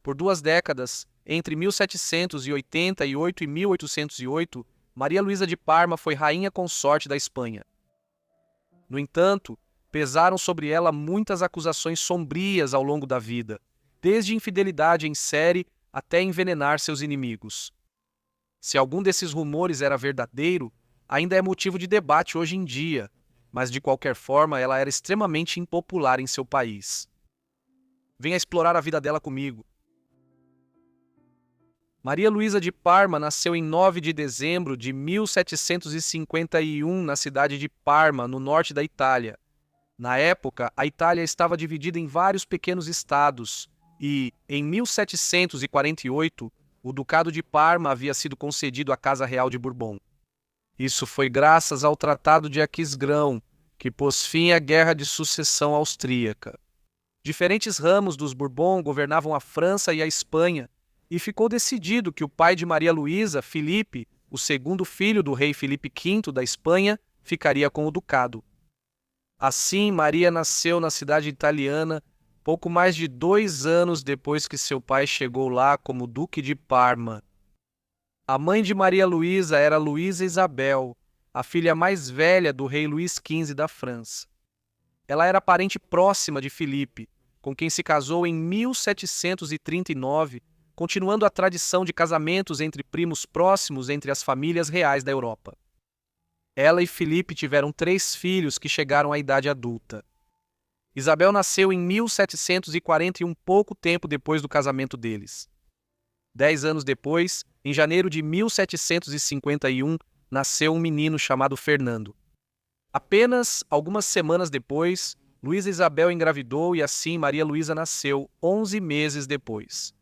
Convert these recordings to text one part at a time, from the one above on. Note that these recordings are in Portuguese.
Por 2 décadas, entre 1788 e 1808, Maria Luísa de Parma foi rainha consorte da Espanha. No entanto, pesaram sobre ela muitas acusações sombrias ao longo da vida, desde infidelidade em série até envenenar seus inimigos. Se algum desses rumores era verdadeiro, ainda é motivo de debate hoje em dia, mas de qualquer forma ela era extremamente impopular em seu país. Venha explorar a vida dela comigo. Maria Luísa de Parma nasceu em 9 de dezembro de 1751 na cidade de Parma, no norte da Itália. Na época, a Itália estava dividida em vários pequenos estados e, em 1748, o Ducado de Parma havia sido concedido à Casa Real de Bourbon. Isso foi graças ao Tratado de Aquisgrão, que pôs fim à Guerra de Sucessão Austríaca. Diferentes ramos dos Bourbon governavam a França e a Espanha, e ficou decidido que o pai de Maria Luísa, Filipe, o segundo filho do rei Filipe V da Espanha, ficaria com o ducado. Assim, Maria nasceu na cidade italiana pouco mais de 2 anos depois que seu pai chegou lá como Duque de Parma. A mãe de Maria Luísa era Luísa Isabel, a filha mais velha do rei Luís XV da França. Ela era parente próxima de Filipe, com quem se casou em 1739, continuando a tradição de casamentos entre primos próximos entre as famílias reais da Europa. Ela e Filipe tiveram 3 filhos que chegaram à idade adulta. Isabel nasceu em 1741, pouco tempo depois do casamento deles. 10 anos depois, em janeiro de 1751, nasceu um menino chamado Fernando. Apenas algumas semanas depois, Luísa Isabel engravidou e assim Maria Luísa nasceu 11 meses depois.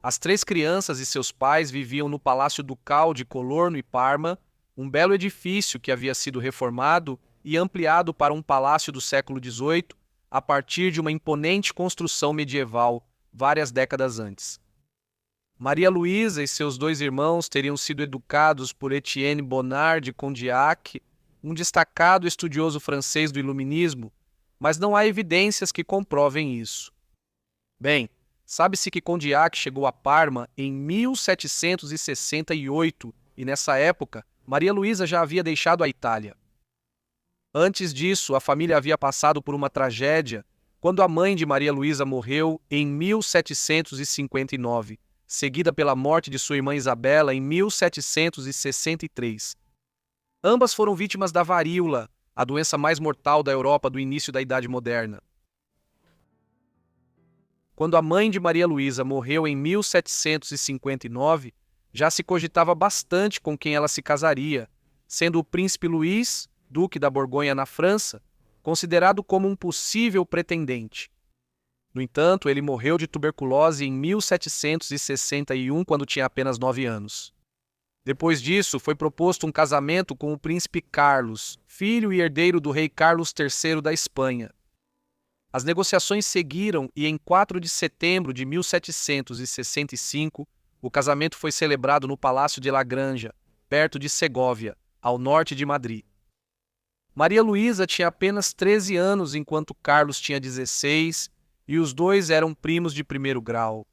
As 3 crianças e seus pais viviam no Palácio Ducal de Colorno e Parma, um belo edifício que havia sido reformado e ampliado para um palácio do século XVIII a partir de uma imponente construção medieval, várias décadas antes. Maria Luísa e seus 2 irmãos teriam sido educados por Etienne Bonnard de Condillac, um destacado estudioso francês do Iluminismo, mas não há evidências que comprovem isso. Bem, sabe-se que Condillac chegou a Parma em 1768 e, nessa época, Maria Luísa já havia deixado a Itália. Antes disso, a família havia passado por uma tragédia quando a mãe de Maria Luísa morreu em 1759, seguida pela morte de sua irmã Isabela em 1763. Ambas foram vítimas da varíola, a doença mais mortal da Europa do início da Idade Moderna. Quando a mãe de Maria Luísa morreu em 1759, já se cogitava bastante com quem ela se casaria, sendo o príncipe Luís, duque da Borgonha na França, considerado como um possível pretendente. No entanto, ele morreu de tuberculose em 1761, quando tinha apenas 9 anos. Depois disso, foi proposto um casamento com o príncipe Carlos, filho e herdeiro do rei Carlos III da Espanha. As negociações seguiram e em 4 de setembro de 1765, o casamento foi celebrado no Palácio de La Granja, perto de Segóvia, ao norte de Madrid. Maria Luísa tinha apenas 13 anos enquanto Carlos tinha 16 e os 2 eram primos de primeiro grau.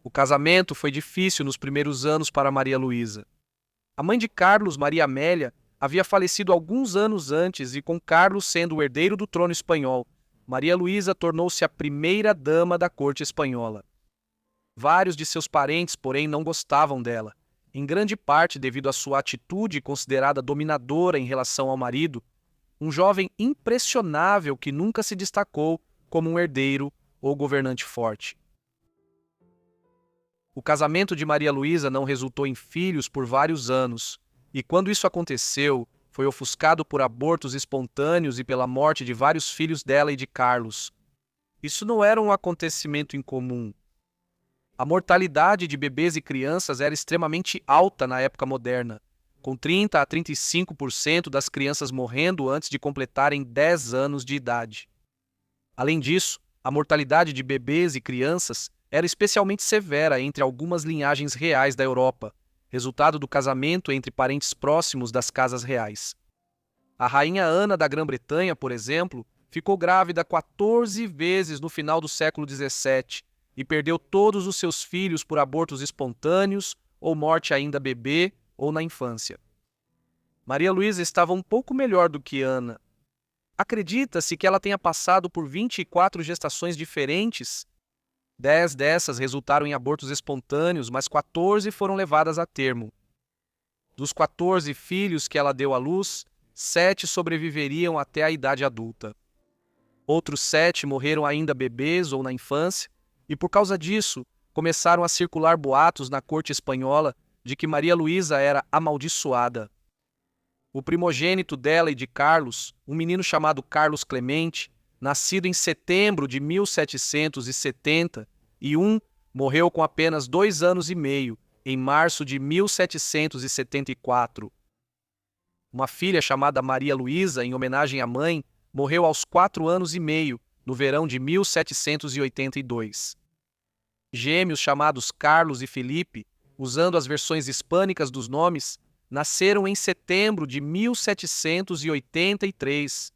O casamento foi difícil nos primeiros anos para Maria Luísa. A mãe de Carlos, Maria Amélia, havia falecido alguns anos antes e, com Carlos sendo o herdeiro do trono espanhol, Maria Luísa tornou-se a primeira dama da corte espanhola. Vários de seus parentes, porém, não gostavam dela, em grande parte devido à sua atitude considerada dominadora em relação ao marido, um jovem impressionável que nunca se destacou como um herdeiro ou governante forte. O casamento de Maria Luísa não resultou em filhos por vários anos, e quando isso aconteceu, foi ofuscado por abortos espontâneos e pela morte de vários filhos dela e de Carlos. Isso não era um acontecimento incomum. A mortalidade de bebês e crianças era extremamente alta na época moderna, com 30 a 35% das crianças morrendo antes de completarem 10 anos de idade. Além disso, a mortalidade de bebês e crianças era especialmente severa entre algumas linhagens reais da Europa, resultado do casamento entre parentes próximos das casas reais. A rainha Ana da Grã-Bretanha, por exemplo, ficou grávida 14 vezes no final do século XVII, e perdeu todos os seus filhos por abortos espontâneos ou morte ainda bebê ou na infância. Maria Luísa estava um pouco melhor do que Ana. Acredita-se que ela tenha passado por 24 gestações diferentes. 10 dessas resultaram em abortos espontâneos, mas 14 foram levadas a termo. Dos 14 filhos que ela deu à luz, 7 sobreviveriam até a idade adulta. Outros 7 morreram ainda bebês ou na infância, e por causa disso, começaram a circular boatos na corte espanhola de que Maria Luísa era amaldiçoada. O primogênito dela e de Carlos, um menino chamado Carlos Clemente, nascido em setembro de 1771, morreu com apenas 2 anos e meio, em março de 1774. Uma filha chamada Maria Luísa, em homenagem à mãe, morreu aos 4 anos e meio, no verão de 1782. Gêmeos chamados Carlos e Felipe, usando as versões hispânicas dos nomes, nasceram em setembro de 1783.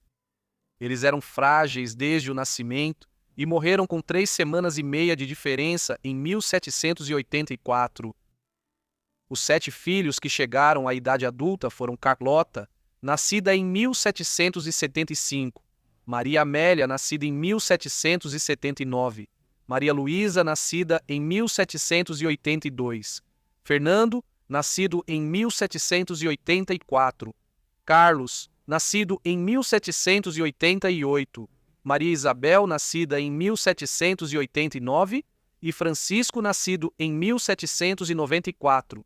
Eles eram frágeis desde o nascimento e morreram com 3 semanas e meia de diferença em 1784. Os 7 filhos que chegaram à idade adulta foram Carlota, nascida em 1775, Maria Amélia, nascida em 1779, Maria Luísa, nascida em 1782, Fernando, nascido em 1784, Carlos, nascido em 1788, Maria Isabel, nascida em 1789, e Francisco, nascido em 1794.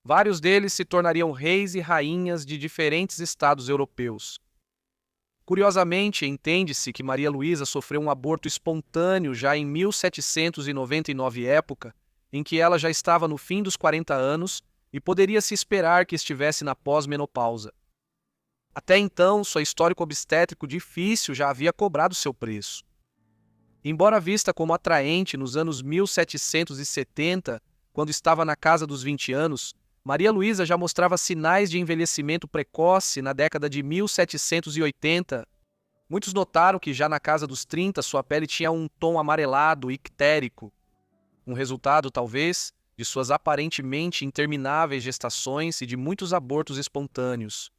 Vários deles se tornariam reis e rainhas de diferentes estados europeus. Curiosamente, entende-se que Maria Luísa sofreu um aborto espontâneo já em 1799, época em que ela já estava no fim dos 40 anos e poderia se esperar que estivesse na pós-menopausa. Até então, seu histórico obstétrico difícil já havia cobrado seu preço. Embora vista como atraente nos anos 1770, quando estava na casa dos 20 anos, Maria Luísa já mostrava sinais de envelhecimento precoce na década de 1780. Muitos notaram que já na casa dos 30 sua pele tinha um tom amarelado e ictérico. Um resultado, talvez, de suas aparentemente intermináveis gestações e de muitos abortos espontâneos.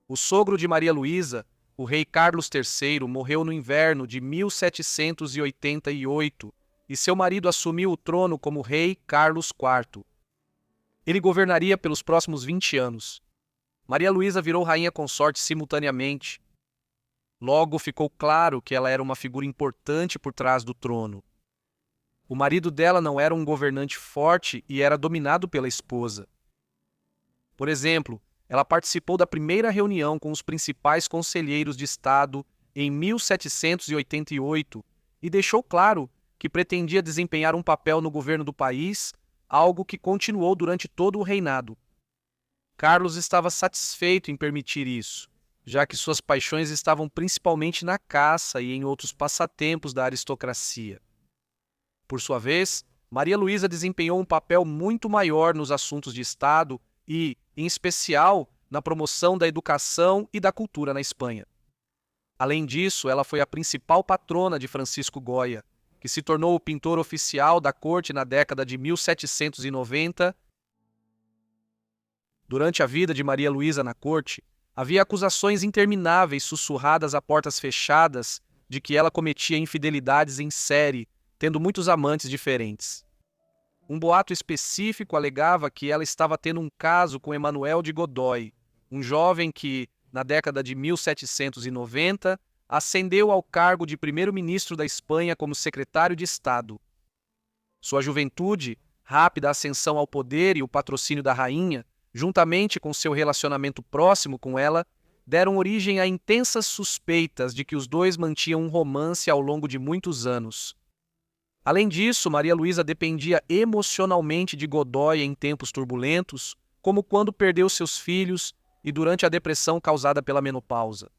O sogro de Maria Luísa, o rei Carlos III, morreu no inverno de 1788 e seu marido assumiu o trono como rei Carlos IV. Ele governaria pelos próximos 20 anos. Maria Luísa virou rainha consorte simultaneamente. Logo ficou claro que ela era uma figura importante por trás do trono. O marido dela não era um governante forte e era dominado pela esposa. Por exemplo, ela participou da primeira reunião com os principais conselheiros de Estado em 1788 e deixou claro que pretendia desempenhar um papel no governo do país, algo que continuou durante todo o reinado. Carlos estava satisfeito em permitir isso, já que suas paixões estavam principalmente na caça e em outros passatempos da aristocracia. Por sua vez, Maria Luísa desempenhou um papel muito maior nos assuntos de Estado e, em especial, na promoção da educação e da cultura na Espanha. Além disso, ela foi a principal patrona de Francisco Goya, que se tornou o pintor oficial da corte na década de 1790. Durante a vida de Maria Luísa na corte, havia acusações intermináveis sussurradas a portas fechadas de que ela cometia infidelidades em série, tendo muitos amantes diferentes. Um boato específico alegava que ela estava tendo um caso com Emanuel de Godoy, um jovem que, na década de 1790, ascendeu ao cargo de primeiro-ministro da Espanha como secretário de Estado. Sua juventude, rápida ascensão ao poder e o patrocínio da rainha, juntamente com seu relacionamento próximo com ela, deram origem a intensas suspeitas de que os dois mantinham um romance ao longo de muitos anos. Além disso, Maria Luísa dependia emocionalmente de Godoy em tempos turbulentos, como quando perdeu seus filhos e durante a depressão causada pela menopausa.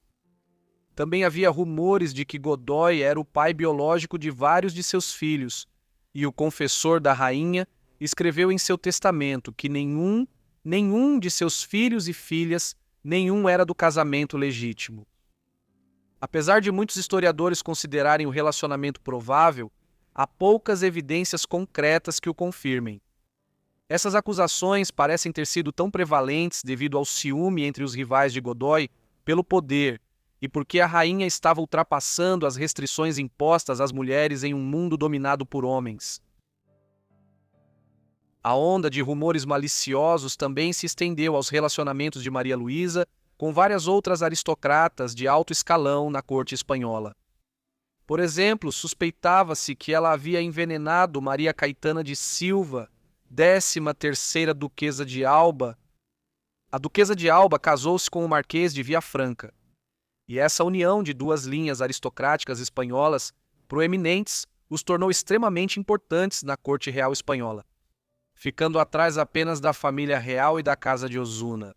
Também havia rumores de que Godoy era o pai biológico de vários de seus filhos, e o confessor da rainha escreveu em seu testamento que nenhum de seus filhos e filhas, nenhum era do casamento legítimo. Apesar de muitos historiadores considerarem o relacionamento provável, há poucas evidências concretas que o confirmem. Essas acusações parecem ter sido tão prevalentes devido ao ciúme entre os rivais de Godoy pelo poder e porque a rainha estava ultrapassando as restrições impostas às mulheres em um mundo dominado por homens. A onda de rumores maliciosos também se estendeu aos relacionamentos de Maria Luísa com várias outras aristocratas de alto escalão na corte espanhola. Por exemplo, suspeitava-se que ela havia envenenado Maria Caetana de Silva, 13ª Duquesa de Alba. A Duquesa de Alba casou-se com o Marquês de Villafranca. E essa união de duas linhas aristocráticas espanholas proeminentes os tornou extremamente importantes na corte real espanhola, ficando atrás apenas da família real e da Casa de Osuna.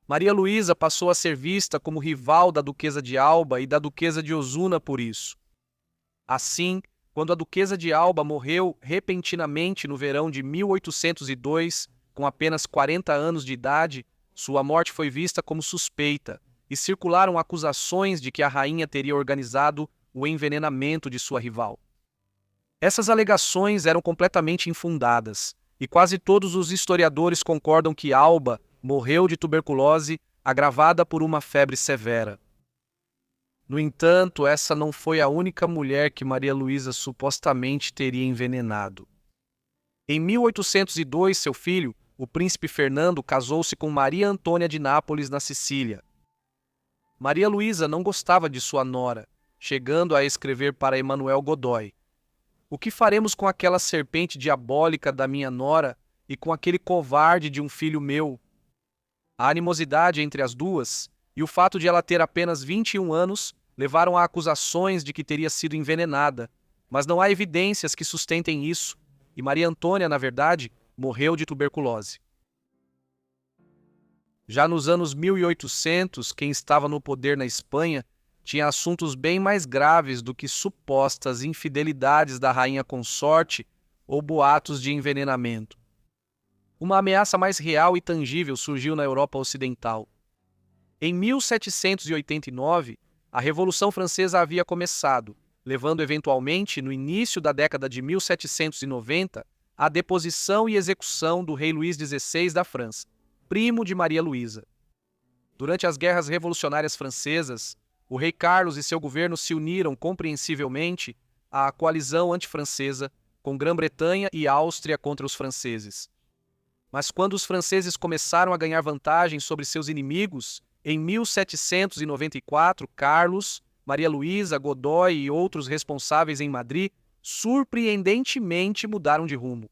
Maria Luísa passou a ser vista como rival da Duquesa de Alba e da Duquesa de Osuna por isso. Assim, quando a Duquesa de Alba morreu repentinamente no verão de 1802, com apenas 40 anos de idade, sua morte foi vista como suspeita e circularam acusações de que a rainha teria organizado o envenenamento de sua rival. Essas alegações eram completamente infundadas, e quase todos os historiadores concordam que Alba morreu de tuberculose agravada por uma febre severa. No entanto, essa não foi a única mulher que Maria Luísa supostamente teria envenenado. Em 1802, seu filho, o príncipe Fernando, casou-se com Maria Antônia de Nápoles, na Sicília. Maria Luísa não gostava de sua nora, chegando a escrever para Emanuel Godoy: "O que faremos com aquela serpente diabólica da minha nora e com aquele covarde de um filho meu?" A animosidade entre as duas e o fato de ela ter apenas 21 anos levaram a acusações de que teria sido envenenada, mas não há evidências que sustentem isso, e Maria Antônia, na verdade, morreu de tuberculose. Já nos anos 1800, quem estava no poder na Espanha tinha assuntos bem mais graves do que supostas infidelidades da rainha consorte ou boatos de envenenamento. Uma ameaça mais real e tangível surgiu na Europa Ocidental. Em 1789, a Revolução Francesa havia começado, levando eventualmente, no início da década de 1790, à deposição e execução do rei Luís XVI da França, primo de Maria Luísa. Durante as guerras revolucionárias francesas, o rei Carlos e seu governo se uniram compreensivelmente à coalizão antifrancesa com Grã-Bretanha e Áustria contra os franceses. Mas quando os franceses começaram a ganhar vantagem sobre seus inimigos, em 1794, Carlos, Maria Luísa, Godoy e outros responsáveis em Madrid surpreendentemente mudaram de rumo.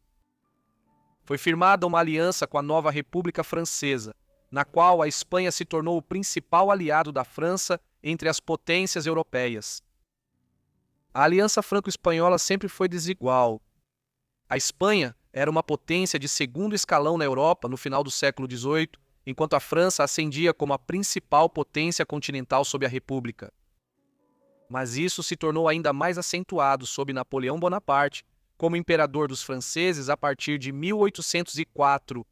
Foi firmada uma aliança com a nova República Francesa, na qual a Espanha se tornou o principal aliado da França entre as potências europeias. A aliança franco-espanhola sempre foi desigual. A Espanha era uma potência de segundo escalão na Europa no final do século XVIII, enquanto a França ascendia como a principal potência continental sob a República. Mas isso se tornou ainda mais acentuado sob Napoleão Bonaparte, como imperador dos franceses a partir de 1804.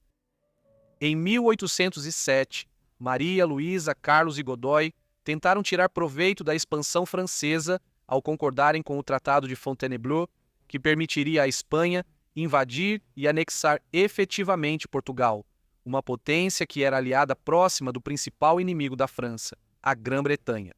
Em 1807, Maria Luísa, Carlos e Godoy tentaram tirar proveito da expansão francesa ao concordarem com o Tratado de Fontainebleau, que permitiria à Espanha invadir e anexar efetivamente Portugal, uma potência que era aliada próxima do principal inimigo da França, a Grã-Bretanha.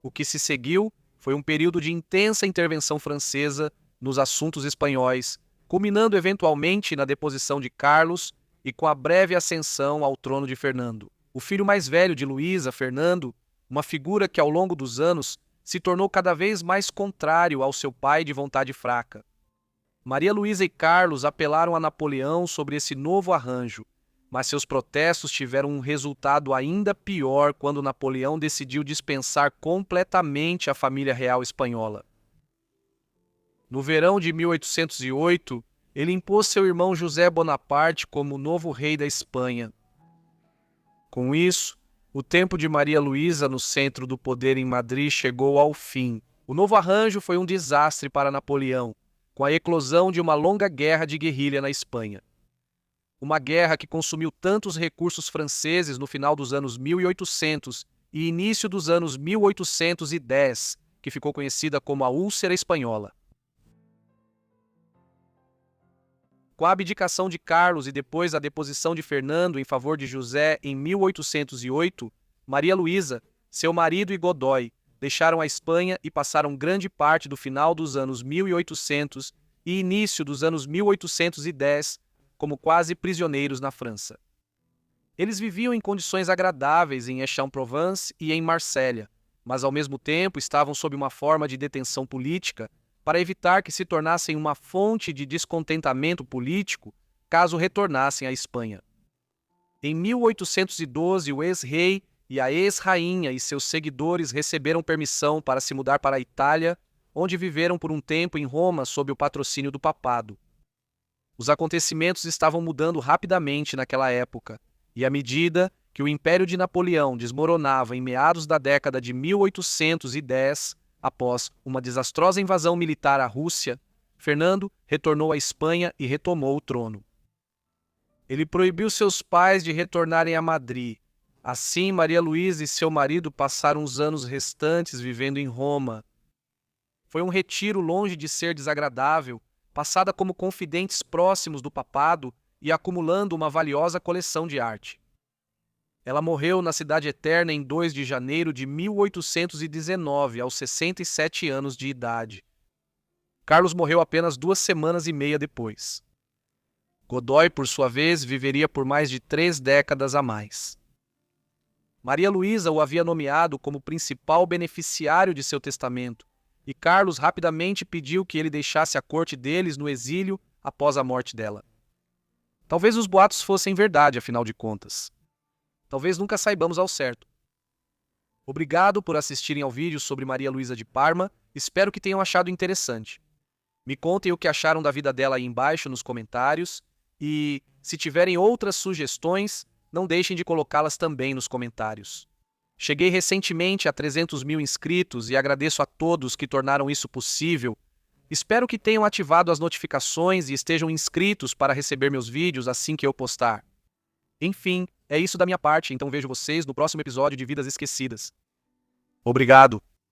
O que se seguiu foi um período de intensa intervenção francesa nos assuntos espanhóis, culminando eventualmente na deposição de Carlos e com a breve ascensão ao trono de Fernando. O filho mais velho de Luísa, Fernando, uma figura que ao longo dos anos se tornou cada vez mais contrário ao seu pai de vontade fraca. Maria Luísa e Carlos apelaram a Napoleão sobre esse novo arranjo, mas seus protestos tiveram um resultado ainda pior quando Napoleão decidiu dispensar completamente a família real espanhola. No verão de 1808, ele impôs seu irmão José Bonaparte como novo rei da Espanha. Com isso, o tempo de Maria Luísa no centro do poder em Madrid chegou ao fim. O novo arranjo foi um desastre para Napoleão, com a eclosão de uma longa guerra de guerrilha na Espanha. Uma guerra que consumiu tantos recursos franceses no final dos anos 1800 e início dos anos 1810, que ficou conhecida como a Úlcera Espanhola. Com a abdicação de Carlos e depois a deposição de Fernando em favor de José em 1808, Maria Luísa, seu marido e Godoy deixaram a Espanha e passaram grande parte do final dos anos 1800 e início dos anos 1810 como quase prisioneiros na França. Eles viviam em condições agradáveis em Aix-en-Provence e em Marsella, mas ao mesmo tempo estavam sob uma forma de detenção política para evitar que se tornassem uma fonte de descontentamento político caso retornassem à Espanha. Em 1812, o ex-rei e a ex-rainha e seus seguidores receberam permissão para se mudar para a Itália, onde viveram por um tempo em Roma sob o patrocínio do papado. Os acontecimentos estavam mudando rapidamente naquela época, e à medida que o Império de Napoleão desmoronava em meados da década de 1810, após uma desastrosa invasão militar à Rússia, Fernando retornou à Espanha e retomou o trono. Ele proibiu seus pais de retornarem a Madrid. Assim, Maria Luísa e seu marido passaram os anos restantes vivendo em Roma. Foi um retiro longe de ser desagradável, passada como confidentes próximos do papado e acumulando uma valiosa coleção de arte. Ela morreu na Cidade Eterna em 2 de janeiro de 1819, aos 67 anos de idade. Carlos morreu apenas 2 semanas e meia depois. Godoy, por sua vez, viveria por mais de 3 décadas a mais. Maria Luísa o havia nomeado como principal beneficiário de seu testamento, e Carlos rapidamente pediu que ele deixasse a corte deles no exílio após a morte dela. Talvez os boatos fossem verdade, afinal de contas. Talvez nunca saibamos ao certo. Obrigado por assistirem ao vídeo sobre Maria Luísa de Parma, espero que tenham achado interessante. Me contem o que acharam da vida dela aí embaixo nos comentários e, se tiverem outras sugestões, não deixem de colocá-las também nos comentários. Cheguei recentemente a 300 mil inscritos e agradeço a todos que tornaram isso possível. Espero que tenham ativado as notificações e estejam inscritos para receber meus vídeos assim que eu postar. Enfim, é isso da minha parte, então vejo vocês no próximo episódio de Vidas Esquecidas. Obrigado!